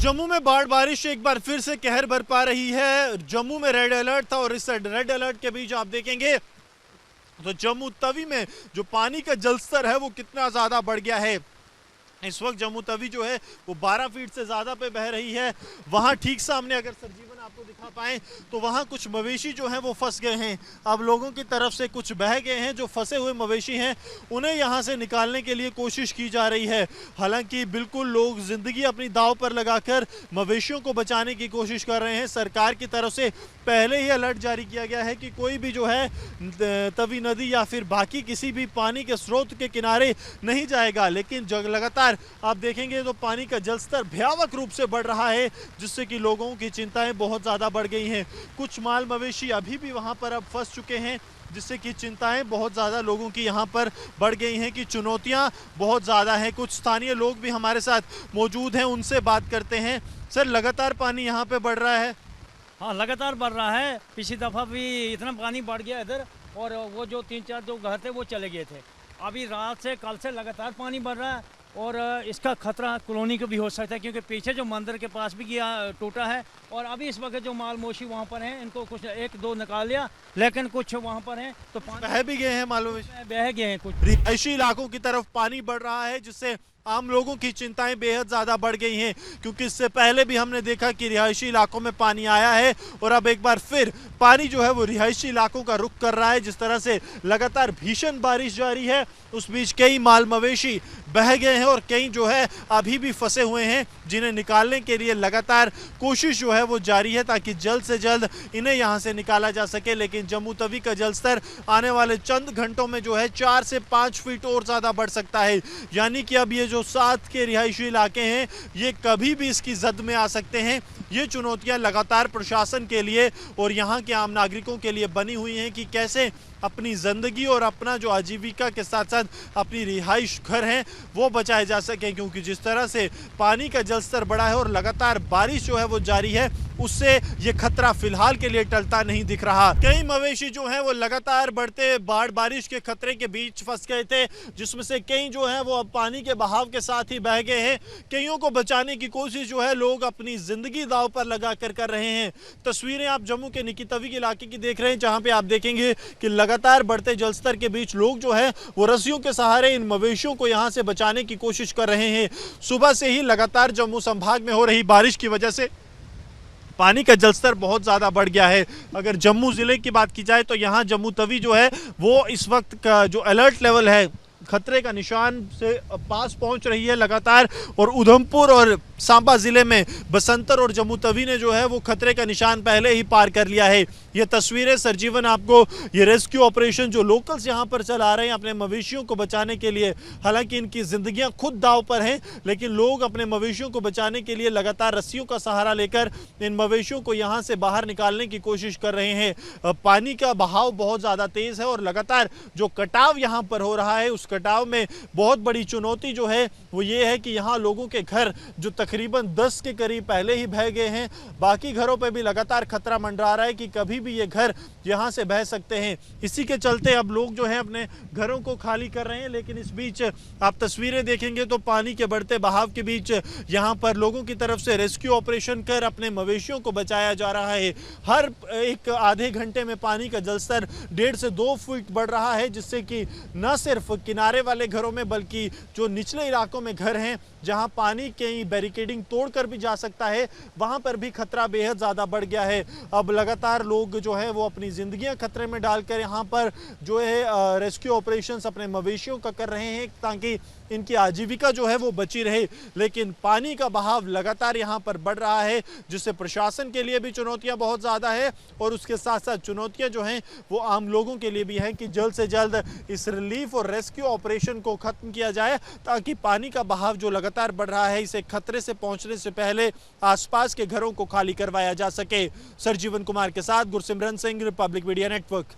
जम्मू में बाढ़ बारिश एक बार फिर से कहर बरपा रही है। जम्मू में रेड अलर्ट था और इस रेड अलर्ट के बीच आप देखेंगे तो जम्मू तवी में जो पानी का जलस्तर है वो कितना ज्यादा बढ़ गया है। इस वक्त जम्मू तवी जो है वो 12 फीट से ज्यादा पे बह रही है। वहां ठीक सामने अगर सरजीवन आपको दिखा पाए तो वहां कुछ मवेशी जो हैं वो फंस गए हैं। अब लोगों की तरफ से कुछ बह गए हैं, जो फंसे हुए मवेशी हैं उन्हें यहां से निकालने के लिए कोशिश की जा रही है। हालांकि बिल्कुल लोग जिंदगी अपनी दांव पर लगाकर मवेशियों को बचाने की कोशिश कर रहे हैं। सरकार की तरफ से पहले ही अलर्ट जारी किया गया है कि कोई भी जो है तवी नदी या फिर बाकी किसी भी पानी के स्रोत के किनारे नहीं जाएगा। लेकिन लगातार आप देखेंगे तो पानी का जलस्तर भयावह रूप से बढ़ रहा है, जिससे कि लोगों की चिंताएं बहुत ज्यादा बढ़ गई हैं। कुछ माल मवेशी अभी भी वहां पर अब फंस चुके हैं, जिससे कि चिंताएं बहुत ज़्यादा लोगों की यहाँ पर बढ़ गई हैं कि चुनौतियाँ बहुत ज़्यादा हैं। कुछ स्थानीय लोग भी हमारे साथ मौजूद हैं, उनसे बात करते हैं। सर, लगातार पानी यहाँ पे बढ़ रहा है? हाँ, लगातार बढ़ रहा है। पिछली दफ़ा भी इतना पानी बढ़ गया इधर, और वो जो 3-4 जो घर थे वो चले गए थे। अभी रात से कल से लगातार पानी बढ़ रहा है और इसका खतरा कॉलोनी को भी हो सकता है, क्योंकि पीछे जो मंदिर के पास भी गया टूटा है। और अभी इस वक्त जो माल मोशी वहाँ पर हैं, इनको कुछ 1-2 निकाल लिया, लेकिन कुछ वहाँ पर हैं तो बह भी गए हैं, मालूम बह गए हैं। कुछ रिहायशी इलाकों की तरफ पानी बढ़ रहा है, जिससे आम लोगों की चिंताएं बेहद ज्यादा बढ़ गई हैं, क्योंकि इससे पहले भी हमने देखा कि रिहायशी इलाकों में पानी आया है और अब एक बार फिर पानी जो है वो रिहायशी इलाकों का रुख कर रहा है। जिस तरह से लगातार भीषण बारिश जारी है, उस बीच कई माल मवेशी बह गए हैं और कई जो है अभी भी फंसे हुए हैं, जिन्हें निकालने के लिए लगातार कोशिश जो है वो जारी है, ताकि जल्द से जल्द इन्हें यहाँ से निकाला जा सके। लेकिन जम्मू तवी का जलस्तर आने वाले चंद घंटों में जो है 4 से 5 फीट और ज्यादा बढ़ सकता है। यानी कि अब ये जो 7 के रिहायशी इलाके हैं ये कभी भी इसकी जद में आ सकते हैं। ये चुनौतियां लगातार प्रशासन के लिए और यहाँ के आम नागरिकों के लिए बनी हुई हैं कि कैसे अपनी ज़िंदगी और अपना जो आजीविका के साथ साथ अपनी रिहाइश घर हैं वो बचाए जा सकें, क्योंकि जिस तरह से पानी का जलस्तर बढ़ा है और लगातार बारिश जो है वो जारी है, उससे ये खतरा फिलहाल के लिए टलता नहीं दिख रहा। कई मवेशी जो हैं वो लगातार बढ़ते बाढ़ बारिश के खतरे के बीच फंस गए थे, जिसमें से कई जो हैं वो अब पानी के बहाव के साथ ही बह गए हैं। कईयों को बचाने की कोशिश जो है लोग अपनी जिंदगी दांव पर लगा कर रहे हैं। तस्वीरें आप जम्मू के निकी तवी के इलाके की देख रहे हैं, जहां पे आप देखेंगे कि लगातार बढ़ते जलस्तर के बीच लोग जो है वो रस्सियों के सहारे इन मवेशियों को यहां से बचाने की कोशिश कर रहे हैं। सुबह से ही लगातार जम्मू संभाग में हो रही बारिश की वजह से पानी का जलस्तर बहुत ज़्यादा बढ़ गया है। अगर जम्मू ज़िले की बात की जाए तो यहाँ जम्मू तवी जो है वो इस वक्त का जो अलर्ट लेवल है, खतरे का निशान से पास पहुंच रही है लगातार। और उधमपुर और सांबा ज़िले में बसंतर और जम्मू तवी ने जो है वो खतरे का निशान पहले ही पार कर लिया है। ये तस्वीरें सरजीवन आपको ये रेस्क्यू ऑपरेशन जो लोकल्स यहाँ पर चला रहे हैं अपने मवेशियों को बचाने के लिए, हालांकि इनकी ज़िंदगियाँ खुद दाव पर हैं, लेकिन लोग अपने मवेशियों को बचाने के लिए लगातार रस्सियों का सहारा लेकर इन मवेशियों को यहाँ से बाहर निकालने की कोशिश कर रहे हैं। पानी का बहाव बहुत ज़्यादा तेज़ है और लगातार जो कटाव यहाँ पर हो रहा है, उस कटाव में बहुत बड़ी चुनौती जो है वो ये है कि यहाँ लोगों के घर जो तकरीबन 10 के करीब पहले ही बह गए हैं, बाकी घरों पे भी लगातार खतरा मंडरा रहा है कि कभी भी ये घर यहाँ से बह सकते हैं। इसी के चलते अब लोग जो हैं अपने घरों को खाली कर रहे हैं। लेकिन इस बीच आप तस्वीरें देखेंगे तो पानी के बढ़ते बहाव के बीच यहाँ पर लोगों की तरफ से रेस्क्यू ऑपरेशन कर अपने मवेशियों को बचाया जा रहा है। हर एक आधे घंटे में पानी का जलस्तर 1.5 से 2 फीट बढ़ रहा है, जिससे कि न सिर्फ किनारे वाले घरों में बल्कि जो निचले इलाकों में घर हैं जहां पानी कहीं बैरिकेडिंग तोड़कर भी जा सकता है, वहां पर भी खतरा बेहद ज़्यादा बढ़ गया है। अब लगातार लोग जो है वो अपनी ज़िंदगियां खतरे में डालकर यहाँ पर जो है रेस्क्यू ऑपरेशंस अपने मवेशियों का कर रहे हैं, ताकि इनकी आजीविका जो है वो बची रहे। लेकिन पानी का बहाव लगातार यहाँ पर बढ़ रहा है, जिससे प्रशासन के लिए भी चुनौतियाँ बहुत ज़्यादा है और उसके साथ साथ चुनौतियाँ जो हैं वो आम लोगों के लिए भी हैं कि जल्द से जल्द इस रिलीफ और रेस्क्यू ऑपरेशन को ख़त्म किया जाए, ताकि पानी का बहाव जो लगातार बढ़ रहा है इसे खतरे से पहुंचने से पहले आसपास के घरों को खाली करवाया जा सके। सरजीवन कुमार के साथ Gursimran Singh, Republic media network.